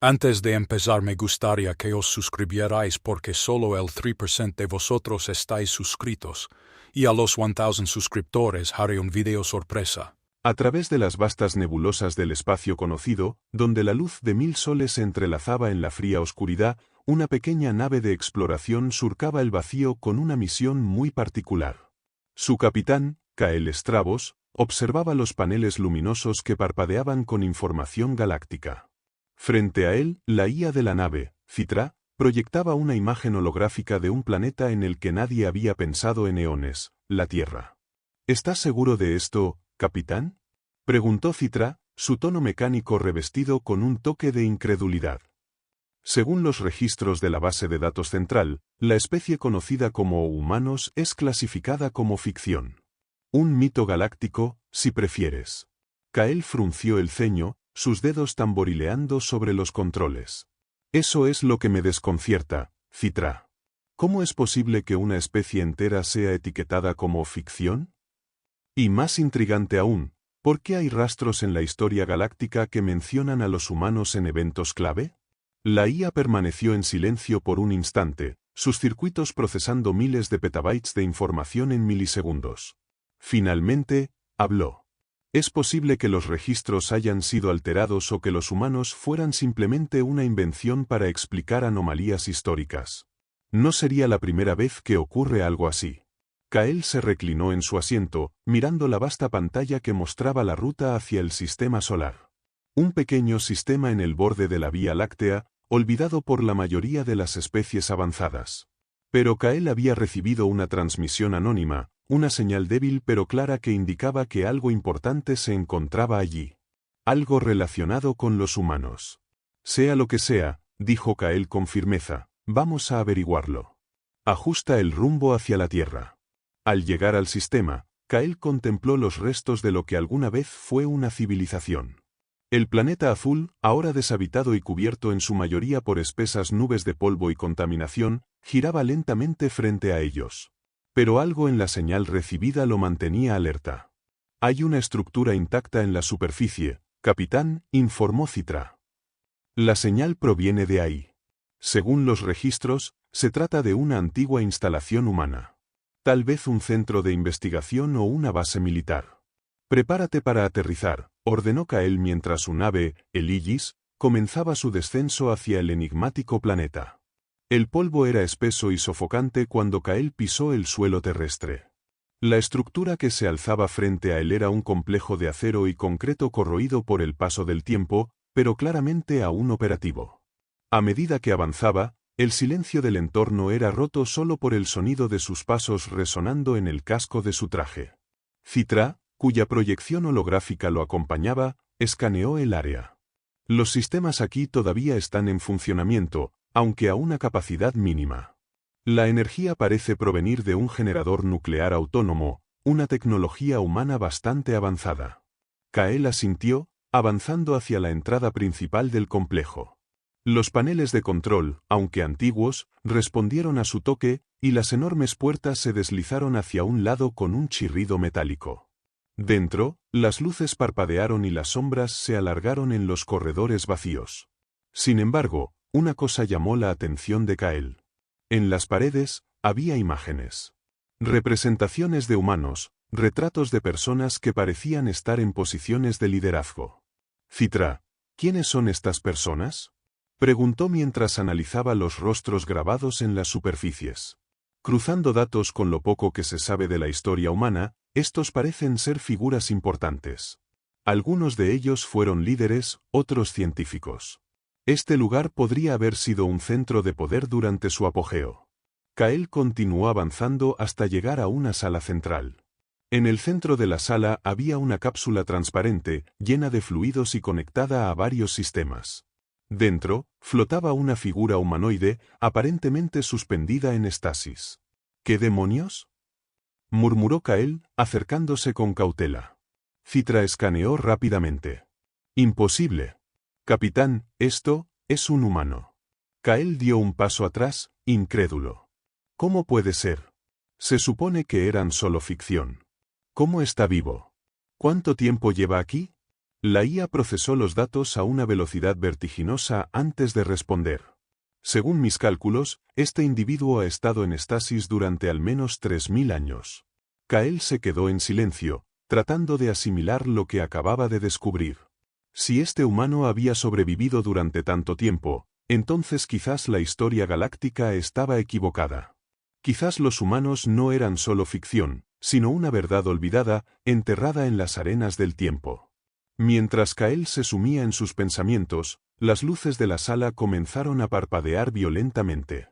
Antes de empezar me gustaría que os suscribierais porque solo el 3% de vosotros estáis suscritos, y a los 1000 suscriptores haré un video sorpresa. A través de las vastas nebulosas del espacio conocido, donde la luz de 1000 soles se entrelazaba en la fría oscuridad, una pequeña nave de exploración surcaba el vacío con una misión muy particular. Su capitán, Kael Stravos, observaba los paneles luminosos que parpadeaban con información galáctica. Frente a él, la IA de la nave, Citra, proyectaba una imagen holográfica de un planeta en el que nadie había pensado en eones, la Tierra. ¿Estás seguro de esto, capitán? Preguntó Citra, su tono mecánico revestido con un toque de incredulidad. Según los registros de la base de datos central, la especie conocida como humanos es clasificada como ficción. Un mito galáctico, si prefieres. Kael frunció el ceño, sus dedos tamborileando sobre los controles. Eso es lo que me desconcierta, Citra. ¿Cómo es posible que una especie entera sea etiquetada como ficción? Y más intrigante aún, ¿por qué hay rastros en la historia galáctica que mencionan a los humanos en eventos clave? La IA permaneció en silencio por un instante, sus circuitos procesando miles de petabytes de información en milisegundos. Finalmente, habló. Es posible que los registros hayan sido alterados o que los humanos fueran simplemente una invención para explicar anomalías históricas. No sería la primera vez que ocurre algo así. Kael se reclinó en su asiento, mirando la vasta pantalla que mostraba la ruta hacia el sistema solar. Un pequeño sistema en el borde de la Vía Láctea, olvidado por la mayoría de las especies avanzadas. Pero Kael había recibido una transmisión anónima, una señal débil pero clara que indicaba que algo importante se encontraba allí. Algo relacionado con los humanos. Sea lo que sea, dijo Kael con firmeza, vamos a averiguarlo. Ajusta el rumbo hacia la Tierra. Al llegar al sistema, Kael contempló los restos de lo que alguna vez fue una civilización. El planeta azul, ahora deshabitado y cubierto en su mayoría por espesas nubes de polvo y contaminación, giraba lentamente frente a ellos. Pero algo en la señal recibida lo mantenía alerta. Hay una estructura intacta en la superficie, capitán, informó Citra. La señal proviene de ahí. Según los registros, se trata de una antigua instalación humana. Tal vez un centro de investigación o una base militar. Prepárate para aterrizar, ordenó Kael mientras su nave, el Aegis, comenzaba su descenso hacia el enigmático planeta. El polvo era espeso y sofocante cuando Kael pisó el suelo terrestre. La estructura que se alzaba frente a él era un complejo de acero y concreto corroído por el paso del tiempo, pero claramente aún operativo. A medida que avanzaba, el silencio del entorno era roto solo por el sonido de sus pasos resonando en el casco de su traje. Citra, cuya proyección holográfica lo acompañaba, escaneó el área. Los sistemas aquí todavía están en funcionamiento, aunque a una capacidad mínima. La energía parece provenir de un generador nuclear autónomo, una tecnología humana bastante avanzada. Kael asintió, avanzando hacia la entrada principal del complejo. Los paneles de control, aunque antiguos, respondieron a su toque, y las enormes puertas se deslizaron hacia un lado con un chirrido metálico. Dentro, las luces parpadearon y las sombras se alargaron en los corredores vacíos. Sin embargo, una cosa llamó la atención de Kael. En las paredes, había imágenes. Representaciones de humanos, retratos de personas que parecían estar en posiciones de liderazgo. Citra, ¿quiénes son estas personas?, preguntó mientras analizaba los rostros grabados en las superficies. Cruzando datos con lo poco que se sabe de la historia humana, estos parecen ser figuras importantes. Algunos de ellos fueron líderes, otros científicos. Este lugar podría haber sido un centro de poder durante su apogeo. Kael continuó avanzando hasta llegar a una sala central. En el centro de la sala había una cápsula transparente, llena de fluidos y conectada a varios sistemas. Dentro, flotaba una figura humanoide, aparentemente suspendida en estasis. ¿Qué demonios?, murmuró Kael, acercándose con cautela. Citra escaneó rápidamente. Imposible. Capitán, esto es un humano. Kael dio un paso atrás, incrédulo. ¿Cómo puede ser? Se supone que eran solo ficción. ¿Cómo está vivo? ¿Cuánto tiempo lleva aquí? La IA procesó los datos a una velocidad vertiginosa antes de responder. Según mis cálculos, este individuo ha estado en estasis durante al menos 3000 años. Kael se quedó en silencio, tratando de asimilar lo que acababa de descubrir. Si este humano había sobrevivido durante tanto tiempo, entonces quizás la historia galáctica estaba equivocada. Quizás los humanos no eran solo ficción, sino una verdad olvidada, enterrada en las arenas del tiempo. Mientras Kael se sumía en sus pensamientos, las luces de la sala comenzaron a parpadear violentamente.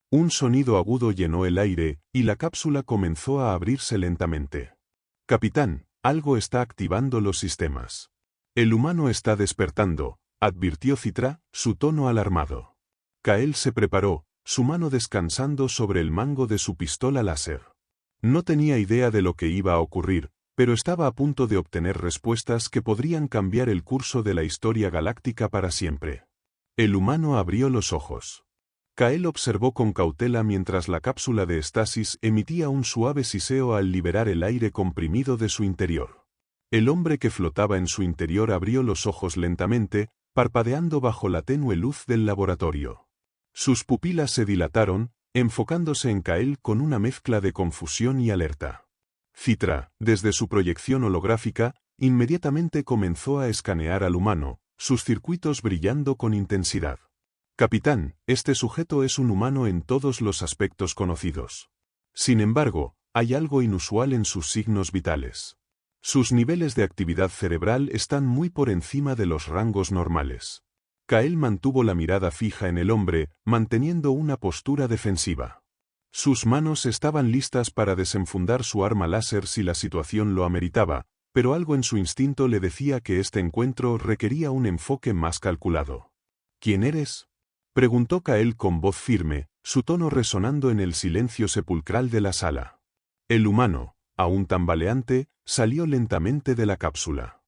Un sonido agudo llenó el aire, y la cápsula comenzó a abrirse lentamente. «Capitán, algo está activando los sistemas. El humano está despertando», advirtió Citra, su tono alarmado. Kael se preparó, su mano descansando sobre el mango de su pistola láser. No tenía idea de lo que iba a ocurrir, pero estaba a punto de obtener respuestas que podrían cambiar el curso de la historia galáctica para siempre. El humano abrió los ojos. Kael observó con cautela mientras la cápsula de estasis emitía un suave siseo al liberar el aire comprimido de su interior. El hombre que flotaba en su interior abrió los ojos lentamente, parpadeando bajo la tenue luz del laboratorio. Sus pupilas se dilataron, enfocándose en Kael con una mezcla de confusión y alerta. Citra, desde su proyección holográfica, inmediatamente comenzó a escanear al humano, sus circuitos brillando con intensidad. «Capitán, este sujeto es un humano en todos los aspectos conocidos. Sin embargo, hay algo inusual en sus signos vitales. Sus niveles de actividad cerebral están muy por encima de los rangos normales». Kael mantuvo la mirada fija en el hombre, manteniendo una postura defensiva. Sus manos estaban listas para desenfundar su arma láser si la situación lo ameritaba, pero algo en su instinto le decía que este encuentro requería un enfoque más calculado. «¿Quién eres?», preguntó Kael con voz firme, su tono resonando en el silencio sepulcral de la sala. El humano, aún tambaleante, salió lentamente de la cápsula.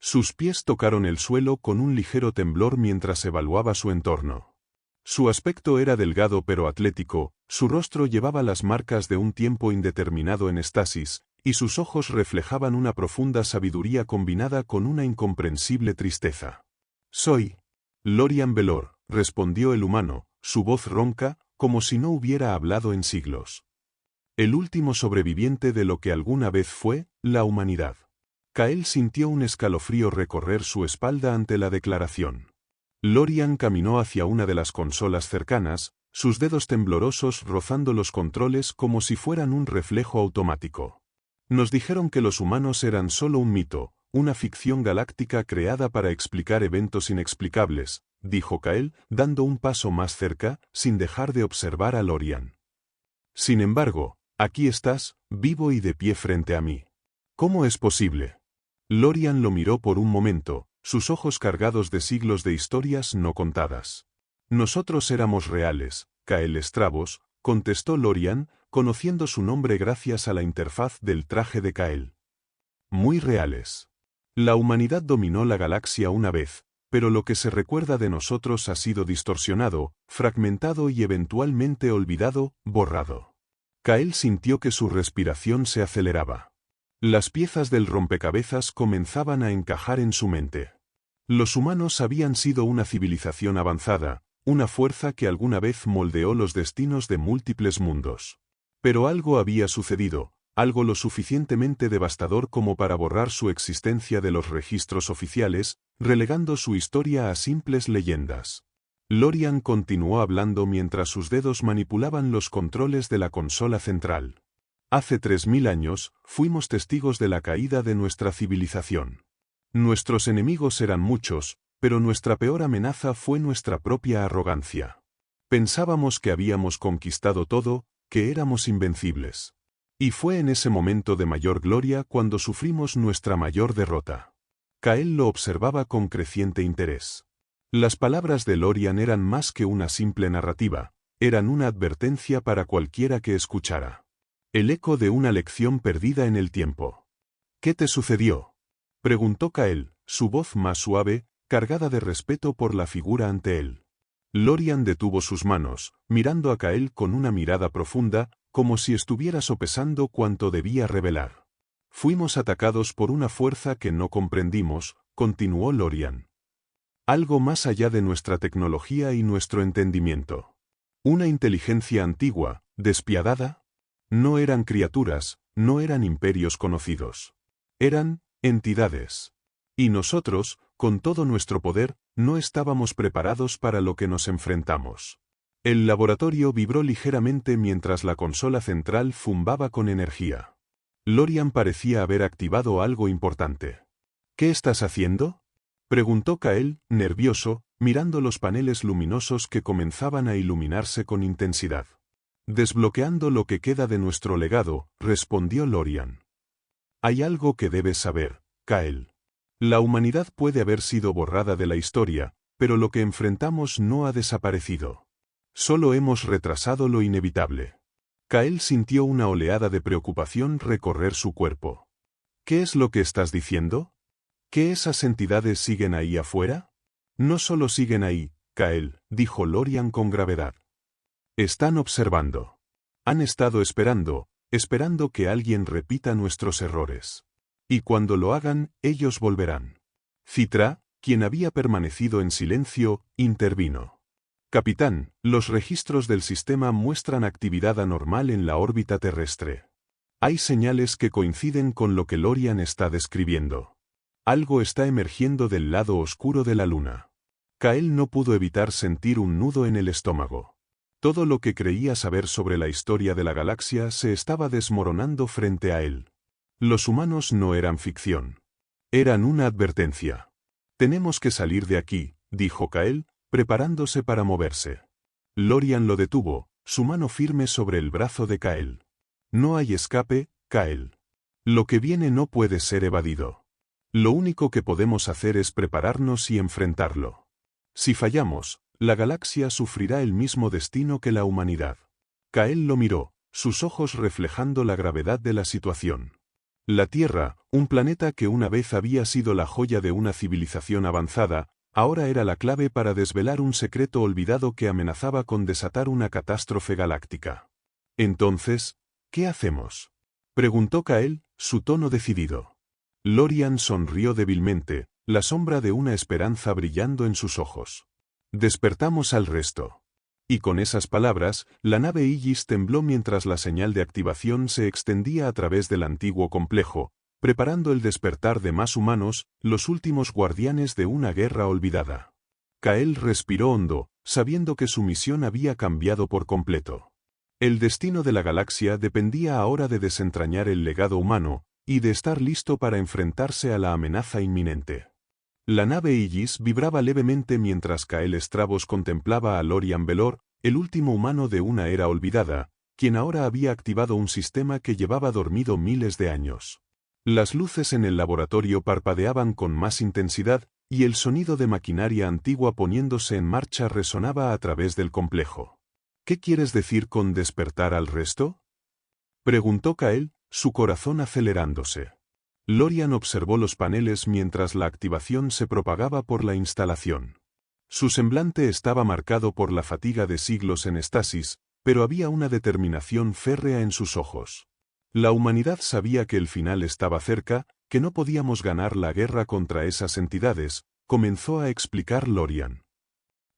Sus pies tocaron el suelo con un ligero temblor mientras evaluaba su entorno. Su aspecto era delgado pero atlético, su rostro llevaba las marcas de un tiempo indeterminado en estasis, y sus ojos reflejaban una profunda sabiduría combinada con una incomprensible tristeza. «Soy Lorian Belor», respondió el humano, su voz ronca, como si no hubiera hablado en siglos. «El último sobreviviente de lo que alguna vez fue la humanidad». Kael sintió un escalofrío recorrer su espalda ante la declaración. Lorian caminó hacia una de las consolas cercanas, sus dedos temblorosos rozando los controles como si fueran un reflejo automático. «Nos dijeron que los humanos eran solo un mito, una ficción galáctica creada para explicar eventos inexplicables», dijo Kael, dando un paso más cerca, sin dejar de observar a Lorian. «Sin embargo, aquí estás, vivo y de pie frente a mí. ¿Cómo es posible?». Lorian lo miró por un momento, sus ojos cargados de siglos de historias no contadas. «Nosotros éramos reales, Kael Stravos», contestó Lorian, conociendo su nombre gracias a la interfaz del traje de Kael. «Muy reales. La humanidad dominó la galaxia una vez, pero lo que se recuerda de nosotros ha sido distorsionado, fragmentado y eventualmente olvidado, borrado». Kael sintió que su respiración se aceleraba. Las piezas del rompecabezas comenzaban a encajar en su mente. Los humanos habían sido una civilización avanzada, una fuerza que alguna vez moldeó los destinos de múltiples mundos. Pero algo había sucedido, algo lo suficientemente devastador como para borrar su existencia de los registros oficiales, relegando su historia a simples leyendas. Lorian continuó hablando mientras sus dedos manipulaban los controles de la consola central. «Hace 3000 años, fuimos testigos de la caída de nuestra civilización. Nuestros enemigos eran muchos, pero nuestra peor amenaza fue nuestra propia arrogancia. Pensábamos que habíamos conquistado todo, que éramos invencibles. Y fue en ese momento de mayor gloria cuando sufrimos nuestra mayor derrota». Kael lo observaba con creciente interés. Las palabras de Lorian eran más que una simple narrativa, eran una advertencia para cualquiera que escuchara. El eco de una lección perdida en el tiempo. «¿Qué te sucedió?», preguntó Kael, su voz más suave, cargada de respeto por la figura ante él. Lorian detuvo sus manos, mirando a Kael con una mirada profunda, como si estuviera sopesando cuánto debía revelar. «Fuimos atacados por una fuerza que no comprendimos», continuó Lorian. Algo más allá de nuestra tecnología y nuestro entendimiento. Una inteligencia antigua, despiadada. No eran criaturas, no eran imperios conocidos. Eran entidades. Y nosotros, con todo nuestro poder, no estábamos preparados para lo que nos enfrentamos. El laboratorio vibró ligeramente mientras la consola central zumbaba con energía. Lorian parecía haber activado algo importante. ¿Qué estás haciendo?, preguntó Kael, nervioso, mirando los paneles luminosos que comenzaban a iluminarse con intensidad. Desbloqueando lo que queda de nuestro legado, respondió Lorian. Hay algo que debes saber, Kael. La humanidad puede haber sido borrada de la historia, pero lo que enfrentamos no ha desaparecido. Solo hemos retrasado lo inevitable. Kael sintió una oleada de preocupación recorrer su cuerpo. ¿Qué es lo que estás diciendo? ¿Que esas entidades siguen ahí afuera? No solo siguen ahí, Kael, dijo Lorian con gravedad. Están observando. Han estado esperando que alguien repita nuestros errores. Y cuando lo hagan, ellos volverán. Citra, quien había permanecido en silencio, intervino. Capitán, los registros del sistema muestran actividad anormal en la órbita terrestre. Hay señales que coinciden con lo que Lorian está describiendo. Algo está emergiendo del lado oscuro de la luna. Kael no pudo evitar sentir un nudo en el estómago. Todo lo que creía saber sobre la historia de la galaxia se estaba desmoronando frente a él. Los humanos no eran ficción. Eran una advertencia. Tenemos que salir de aquí, dijo Kael, preparándose para moverse. Lorian lo detuvo, su mano firme sobre el brazo de Kael. No hay escape, Kael. Lo que viene no puede ser evadido. Lo único que podemos hacer es prepararnos y enfrentarlo. Si fallamos, la galaxia sufrirá el mismo destino que la humanidad. Kael lo miró, sus ojos reflejando la gravedad de la situación. La Tierra, un planeta que una vez había sido la joya de una civilización avanzada, ahora era la clave para desvelar un secreto olvidado que amenazaba con desatar una catástrofe galáctica. Entonces, ¿qué hacemos?, preguntó Kael, su tono decidido. Lorian sonrió débilmente, la sombra de una esperanza brillando en sus ojos. Despertamos al resto. Y con esas palabras, la nave Aegis tembló mientras la señal de activación se extendía a través del antiguo complejo, preparando el despertar de más humanos, los últimos guardianes de una guerra olvidada. Kael respiró hondo, sabiendo que su misión había cambiado por completo. El destino de la galaxia dependía ahora de desentrañar el legado humano, y de estar listo para enfrentarse a la amenaza inminente. La nave Aegis vibraba levemente mientras Kael Stravos contemplaba a Lorian Belor, el último humano de una era olvidada, quien ahora había activado un sistema que llevaba dormido miles de años. Las luces en el laboratorio parpadeaban con más intensidad, y el sonido de maquinaria antigua poniéndose en marcha resonaba a través del complejo. ¿Qué quieres decir con despertar al resto?, preguntó Kael, su corazón acelerándose. Lorian observó los paneles mientras la activación se propagaba por la instalación. Su semblante estaba marcado por la fatiga de siglos en estasis, pero había una determinación férrea en sus ojos. La humanidad sabía que el final estaba cerca, que no podíamos ganar la guerra contra esas entidades, comenzó a explicar Lorian.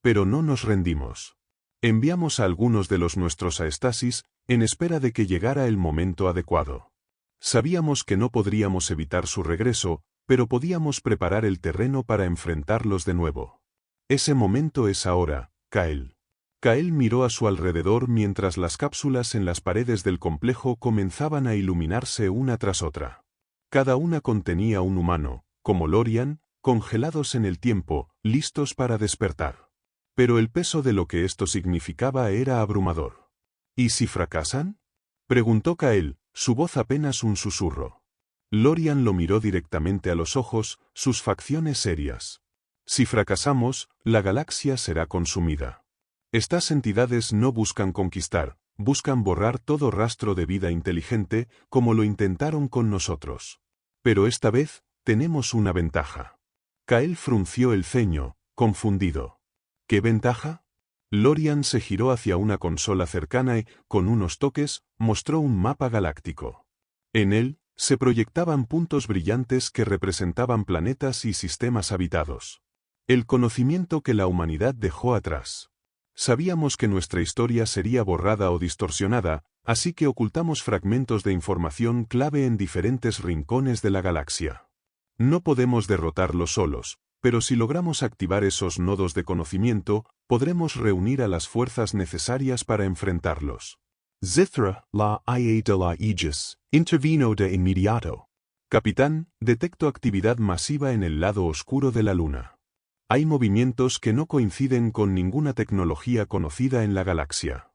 Pero no nos rendimos. Enviamos a algunos de los nuestros a estasis, en espera de que llegara el momento adecuado. Sabíamos que no podríamos evitar su regreso, pero podíamos preparar el terreno para enfrentarlos de nuevo. Ese momento es ahora, Kael. Kael miró a su alrededor mientras las cápsulas en las paredes del complejo comenzaban a iluminarse una tras otra. Cada una contenía un humano, como Lorian, congelados en el tiempo, listos para despertar. Pero el peso de lo que esto significaba era abrumador. ¿Y si fracasan?, preguntó Kael, su voz apenas un susurro. Lorian lo miró directamente a los ojos, sus facciones serias. Si fracasamos, la galaxia será consumida. Estas entidades no buscan conquistar, buscan borrar todo rastro de vida inteligente, como lo intentaron con nosotros. Pero esta vez, tenemos una ventaja. Kael frunció el ceño, confundido. ¿Qué ventaja? Lorian se giró hacia una consola cercana y, con unos toques, mostró un mapa galáctico. En él, Se proyectaban puntos brillantes que representaban planetas y sistemas habitados. El conocimiento que la humanidad dejó atrás. Sabíamos que nuestra historia sería borrada o distorsionada, así que ocultamos fragmentos de información clave en diferentes rincones de la galaxia. No podemos derrotarlos solos, pero si logramos activar esos nodos de conocimiento, podremos reunir a las fuerzas necesarias para enfrentarlos. Zithra, la IA de la Aegis, intervino de inmediato. Capitán, detecto actividad masiva en el lado oscuro de la Luna. Hay movimientos que no coinciden con ninguna tecnología conocida en la galaxia.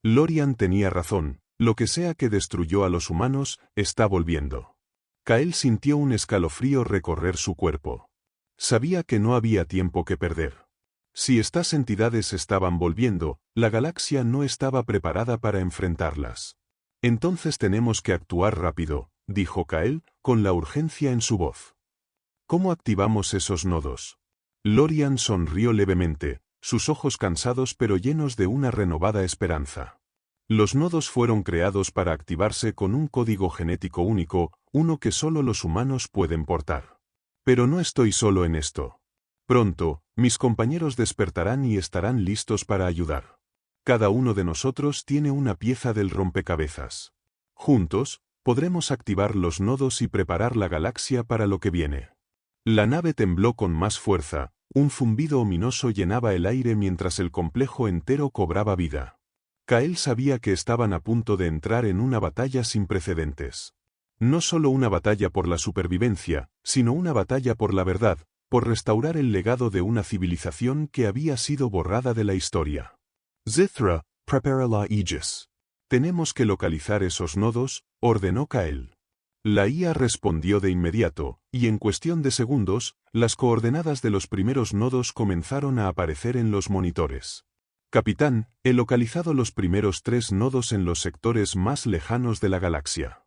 Lorian tenía razón, lo que sea que destruyó a los humanos, está volviendo. Kael sintió un escalofrío recorrer su cuerpo. Sabía que no había tiempo que perder. Si estas entidades estaban volviendo, la galaxia no estaba preparada para enfrentarlas. Entonces tenemos que actuar rápido, dijo Kael, con la urgencia en su voz. ¿Cómo activamos esos nodos? Lorian sonrió levemente, sus ojos cansados pero llenos de una renovada esperanza. Los nodos fueron creados para activarse con un código genético único, uno que solo los humanos pueden portar. Pero no estoy solo en esto. Pronto, mis compañeros despertarán y estarán listos para ayudar. Cada uno de nosotros tiene una pieza del rompecabezas. Juntos, podremos activar los nodos y preparar la galaxia para lo que viene. La nave tembló con más fuerza, un zumbido ominoso llenaba el aire mientras el complejo entero cobraba vida. Kael sabía que estaban a punto de entrar en una batalla sin precedentes. No solo una batalla por la supervivencia, sino una batalla por la verdad, por restaurar el legado de una civilización que había sido borrada de la historia. Zithra, prepara la Aegis. Tenemos que localizar esos nodos, ordenó Kael. La IA respondió de inmediato, y en cuestión de segundos, las coordenadas de los primeros nodos comenzaron a aparecer en los monitores. Capitán, he localizado los primeros 3 nodos en los sectores más lejanos de la galaxia.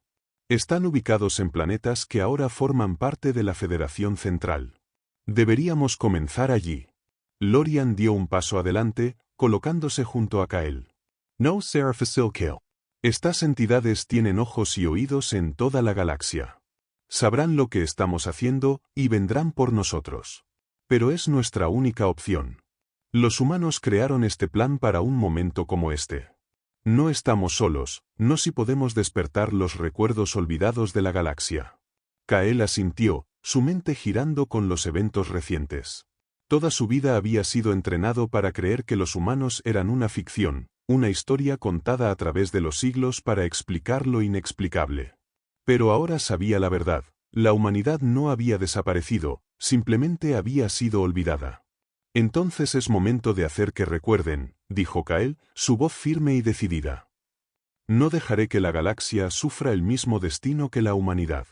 Están ubicados en planetas que ahora forman parte de la Federación Central. Deberíamos comenzar allí. Lorian dio un paso adelante, colocándose junto a Kael. No será fácil, Kael. Estas entidades tienen ojos y oídos en toda la galaxia. Sabrán lo que estamos haciendo y vendrán por nosotros. Pero es nuestra única opción. Los humanos crearon este plan para un momento como este. No estamos solos, no si podemos despertar los recuerdos olvidados de la galaxia. Kael asintió, su mente girando con los eventos recientes. Toda su vida había sido entrenado para creer que los humanos eran una ficción, una historia contada a través de los siglos para explicar lo inexplicable. Pero ahora sabía la verdad, la humanidad no había desaparecido, simplemente había sido olvidada. Entonces es momento de hacer que recuerden, dijo Kael, su voz firme y decidida. No dejaré que la galaxia sufra el mismo destino que la humanidad.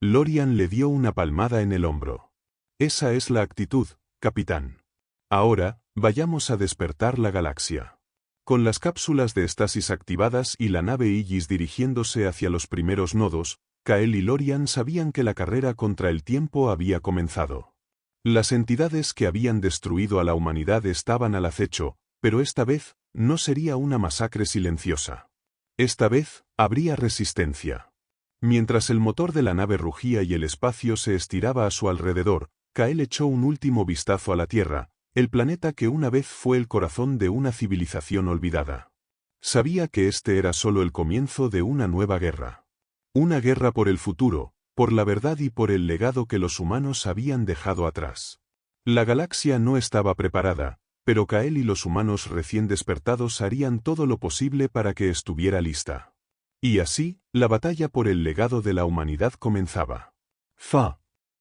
Lorian le dio una palmada en el hombro. Esa es la actitud, capitán. Ahora, vayamos a despertar la galaxia. Con las cápsulas de estasis activadas y la nave Aegis dirigiéndose hacia los primeros nodos, Kael y Lorian sabían que la carrera contra el tiempo había comenzado. Las entidades que habían destruido a la humanidad estaban al acecho, pero esta vez, no sería una masacre silenciosa. Esta vez, habría resistencia. Mientras el motor de la nave rugía y el espacio se estiraba a su alrededor, Kael echó un último vistazo a la Tierra, el planeta que una vez fue el corazón de una civilización olvidada. Sabía que este era solo el comienzo de una nueva guerra. Una guerra por el futuro, por la verdad y por el legado que los humanos habían dejado atrás. La galaxia no estaba preparada, pero Kael y los humanos recién despertados harían todo lo posible para que estuviera lista. Y así, la batalla por el legado de la humanidad comenzaba. Fa.